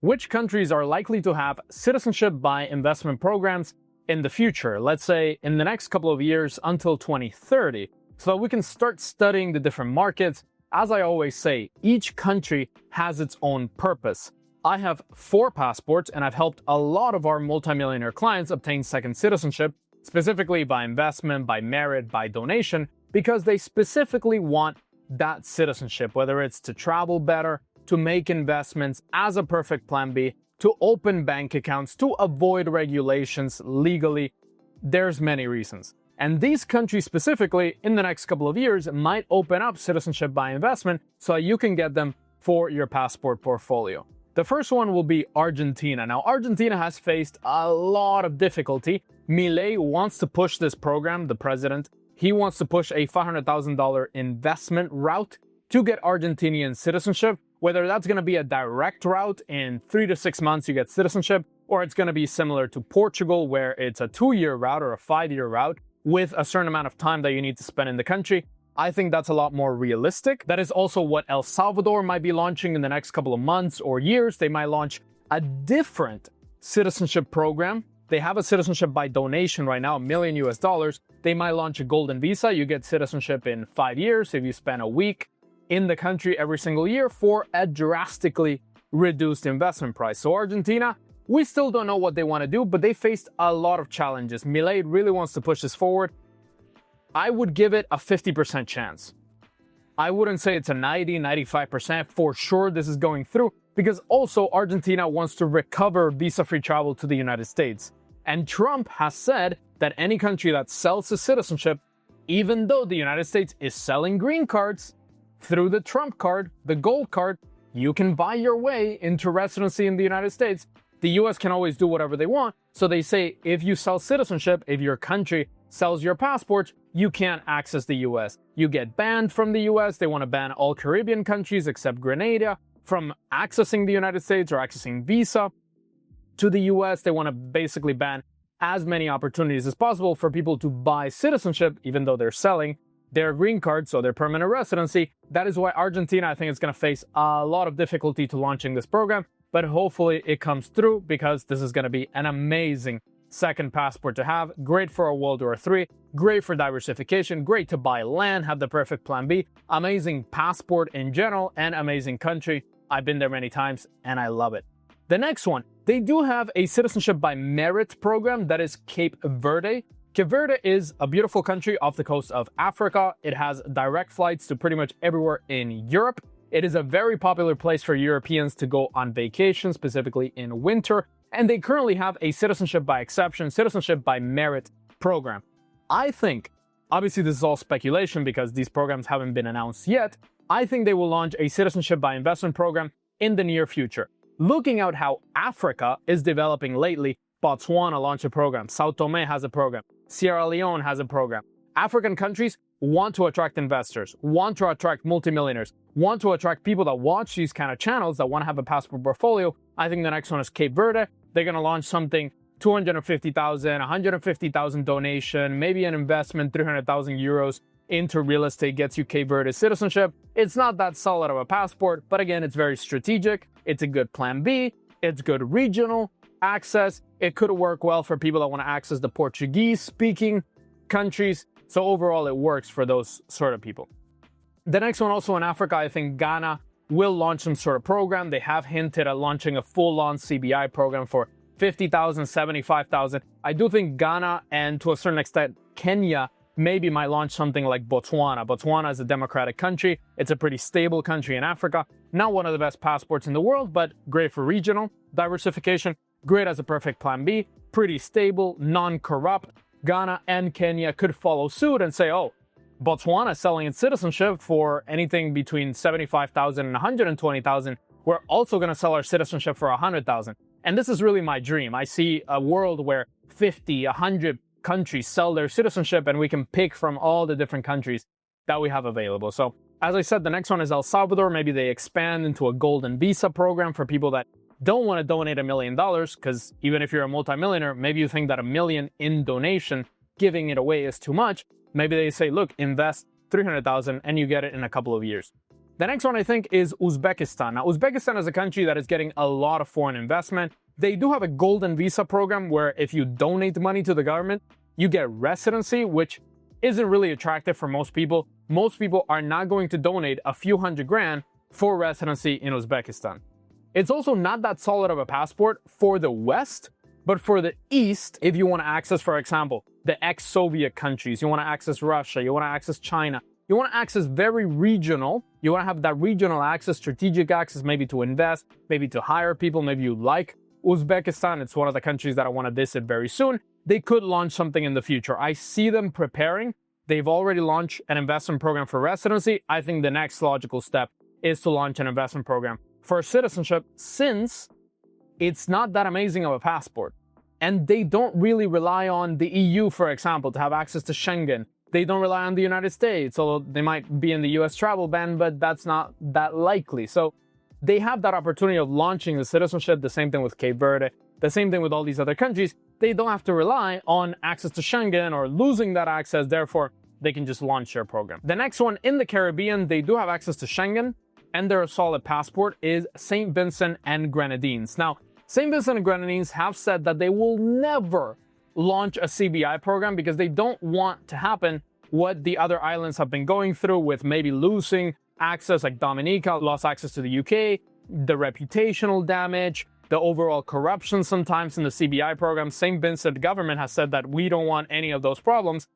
Which countries are likely to have citizenship by investment programs in the future, let's say in the next couple of years until 2030, so that we can start studying the different markets. As I always say, each country has its own purpose. I have 4 passports and I've helped a lot of our multimillionaire clients obtain second citizenship, specifically by investment, by merit, by donation, because they specifically want that citizenship, whether it's to travel better, to make investments as a perfect plan B, to open bank accounts, to avoid regulations legally. There's many reasons. And these countries specifically, in the next couple of years, might open up citizenship by investment so you can get them for your passport portfolio. The first one will be Argentina. Now, Argentina has faced a lot of difficulty. Milei wants to push this program, the president. He wants to push a $500,000 investment route to get Argentinian citizenship. Whether that's going to be a direct route in 3 to 6 months you get citizenship, or it's going to be similar to Portugal where it's a 2-year route or a 5-year route with a certain amount of time that you need to spend in the country, I think that's a lot more realistic. That is also what El Salvador might be launching in the next couple of months or years. They might launch a different citizenship program. They have a citizenship by donation right now, $1 million US. They might launch a golden visa. You get citizenship in 5 years if you spend a week in the country every single year for a drastically reduced investment price. So Argentina, we still don't know what they want to do, but they faced a lot of challenges. Milei really wants to push this forward. I would give it a 50% chance. I wouldn't say it's a 90, 95% for sure this is going through, because also Argentina wants to recover visa-free travel to the United States. And Trump has said that any country that sells a citizenship, even though the United States is selling green cards, through the Trump card, the gold card, you can buy your way into residency in the United States. The US can always do whatever they want. So they say if you sell citizenship, if your country sells your passports, you can't access the US. You get banned from the US. They want to ban all Caribbean countries except Grenada from accessing the United States or accessing visa to the US. They want to basically ban as many opportunities as possible for people to buy citizenship, even though they're selling their green card, so their permanent residency. That is why Argentina, I think, is going to face a lot of difficulty to launching this program, but hopefully it comes through because this is going to be an amazing second passport to have. Great for a World War III, great for diversification, great to buy land, have the perfect plan B, amazing passport in general, and amazing country. I've been there many times and I love it. The next one, they do have a citizenship by merit program that is Cape Verde. Cape Verde is a beautiful country off the coast of Africa. It has direct flights to pretty much everywhere in Europe. It is a very popular place for Europeans to go on vacation, specifically in winter. And they currently have a citizenship by exception, citizenship by merit program. I think, obviously this is all speculation because these programs haven't been announced yet, I think they will launch a citizenship by investment program in the near future. Looking at how Africa is developing lately, Botswana launched a program, Sao Tome has a program, Sierra Leone has a program. African countries want to attract investors, want to attract multimillionaires, want to attract people that watch these kind of channels that want to have a passport portfolio. I think the next one is Cape Verde. They're going to launch something, 250,000, 150,000 donation, maybe an investment, 300,000 euros into real estate gets you Cape Verde citizenship. It's not that solid of a passport, but again, it's very strategic. It's a good plan B. It's good regional access. It could work well for people that want to access the Portuguese-speaking countries. So overall, it works for those sort of people. The next one also in Africa, I think Ghana will launch some sort of program. They have hinted at launching a full-on CBI program for 50,000, 75,000. I do think Ghana and to a certain extent Kenya maybe might launch something like Botswana. Botswana is a democratic country. It's a pretty stable country in Africa. Not one of the best passports in the world, but great for regional diversification. Great as a perfect plan B. Pretty stable, non-corrupt. Ghana and Kenya could follow suit and say, oh, Botswana is selling its citizenship for anything between 75,000 and 120,000. We're also going to sell our citizenship for 100,000. And this is really my dream. I see a world where 50, 100 countries sell their citizenship and we can pick from all the different countries that we have available. So as I said, the next one is El Salvador. Maybe they expand into a golden visa program for people that don't want to donate $1 million, because even if you're a multimillionaire, maybe you think that $1 million in donation, giving it away is too much. Maybe they say, look, invest 300,000 and you get it in a couple of years. The next one I think is Uzbekistan. Now, Uzbekistan is a country that is getting a lot of foreign investment. They do have a golden visa program where if you donate money to the government, you get residency, which isn't really attractive for most people. Most people are not going to donate a few $100,000 for residency in Uzbekistan. It's also not that solid of a passport for the West, but for the East, if you want to access, for example, the ex-Soviet countries, you want to access Russia, you want to access China, you want to access very regional, you want to have that regional access, strategic access, maybe to invest, maybe to hire people, maybe you like Uzbekistan, it's one of the countries that I want to visit very soon. They could launch something in the future. I see them preparing. They've already launched an investment program for residency. I think the next logical step is to launch an investment program for citizenship, since it's not that amazing of a passport. And they don't really rely on the EU, for example, to have access to Schengen. They don't rely on the United States, although they might be in the US travel ban, but that's not that likely. So they have that opportunity of launching the citizenship, the same thing with Cape Verde, the same thing with all these other countries. They don't have to rely on access to Schengen or losing that access, therefore they can just launch their program. The next one in the Caribbean, they do have access to Schengen and they're a solid passport, is St. Vincent and Grenadines. Now, St. Vincent and Grenadines have said that they will never launch a CBI program because they don't want to happen what the other islands have been going through with maybe losing access, like Dominica lost access to the UK, the reputational damage, the overall corruption sometimes in the CBI program. St. Vincent government has said that we don't want any of those problems.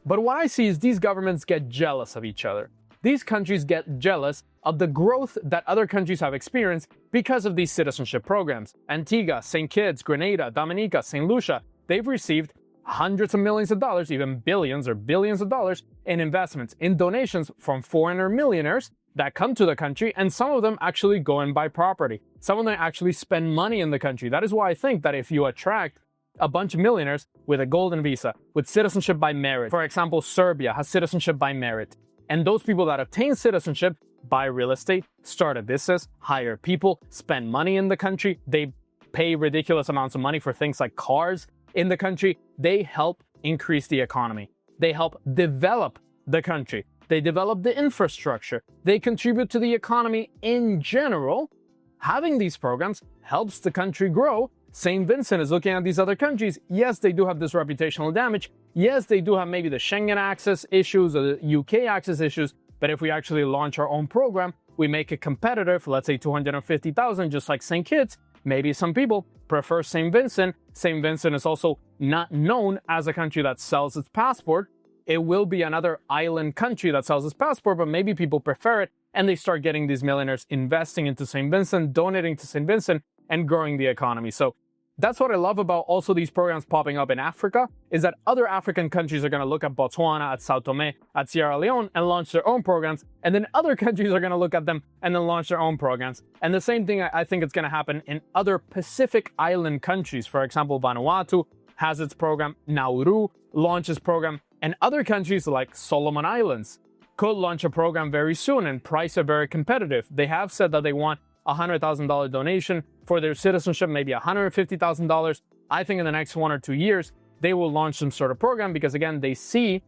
But what I see is these governments get jealous of each other. These countries get jealous of the growth that other countries have experienced because of these citizenship programs. Antigua, St. Kitts, Grenada, Dominica, St. Lucia, they've received hundreds of millions of dollars, even billions or billions of dollars in investments, in donations from foreigner millionaires that come to the country, and some of them actually go and buy property. Some of them actually spend money in the country. That is why I think that if you attract a bunch of millionaires with a golden visa, with citizenship by merit, for example, Serbia has citizenship by merit, and those people that obtain citizenship buy real estate, start a business, hire people, spend money in the country, they pay ridiculous amounts of money for things like cars in the country, they help increase the economy. They help develop the country. They develop the infrastructure. They contribute to the economy in general. Having these programs helps the country grow. St. Vincent is looking at these other countries. Yes, they do have this reputational damage. Yes, they do have maybe the Schengen access issues or the UK access issues. But if we actually launch our own program, we make it competitive, let's say 250,000, just like St. Kitts, maybe some people prefer St. Vincent. St. Vincent is also not known as a country that sells its passport. It will be another island country that sells its passport, but maybe people prefer it, and they start getting these millionaires investing into St. Vincent, donating to St. Vincent, and growing the economy. So that's what I love about also these programs popping up in Africa, is that other African countries are going to look at Botswana, at Sao Tome, at Sierra Leone, and launch their own programs. And then other countries are going to look at them and then launch their own programs. And the same thing I think it's going to happen in other Pacific Island countries. For example, Vanuatu has its program, Nauru launches program, and other countries like Solomon Islands could launch a program very soon and price it very competitive. They have said that they want a $100,000 donation for their citizenship, maybe $150,000. I think in the next 1 or 2 years, they will launch some sort of program because, again, they see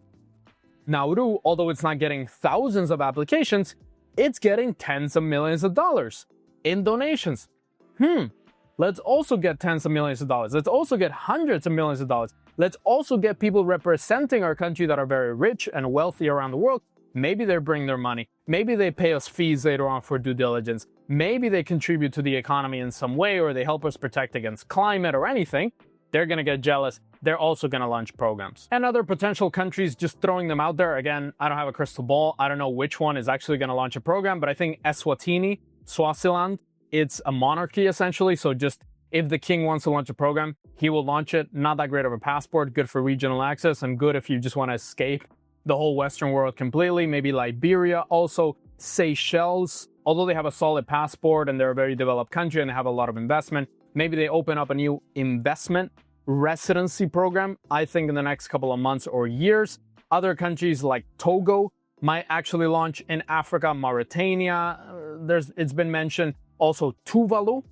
Nauru, although it's not getting thousands of applications, it's getting tens of millions of dollars in donations. Let's also get tens of millions of dollars. Let's also get hundreds of millions of dollars. Let's also get people representing our country that are very rich and wealthy around the world. Maybe they bring their money. Maybe they pay us fees later on for due diligence. Maybe they contribute to the economy in some way, or they help us protect against climate or anything. They're going to get jealous. They're also going to launch programs. And other potential countries, just throwing them out there. Again, I don't have a crystal ball. I don't know which one is actually going to launch a program, but I think Eswatini, Swaziland, it's a monarchy essentially. So just if the king wants to launch a program, he will launch it. Not that great of a passport, good for regional access and good if you just want to escape the whole Western world completely. Maybe Liberia, also Seychelles, although they have a solid passport and they're a very developed country and they have a lot of investment, maybe they open up a new investment residency program, I think in the next couple of months or years. Other countries like Togo might actually launch in Africa, Mauritania, it's been mentioned. Also Tuvalu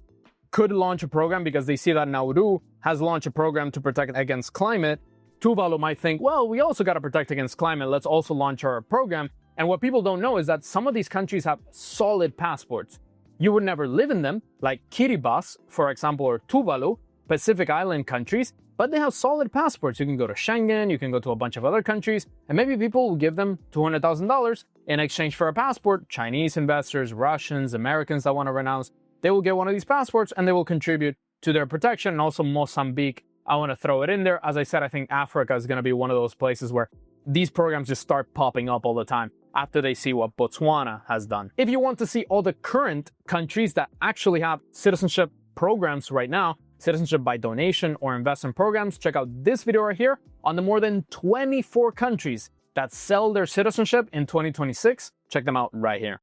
could launch a program because they see that Nauru has launched a program to protect against climate. Tuvalu might think, well, we also got to protect against climate. Let's also launch our program. And what people don't know is that some of these countries have solid passports. You would never live in them, like Kiribati, for example, or Tuvalu, Pacific Island countries, but they have solid passports. You can go to Schengen, you can go to a bunch of other countries, and maybe people will give them $200,000 in exchange for a passport. Chinese investors, Russians, Americans that want to renounce, they will get one of these passports and they will contribute to their protection. And also Mozambique, I want to throw it in there. As I said, I think Africa is going to be one of those places where these programs just start popping up all the time after they see what Botswana has done. If you want to see all the current countries that actually have citizenship programs right now, citizenship by donation or investment programs, check out this video right here on the more than 24 countries that sell their citizenship in 2026. Check them out right here.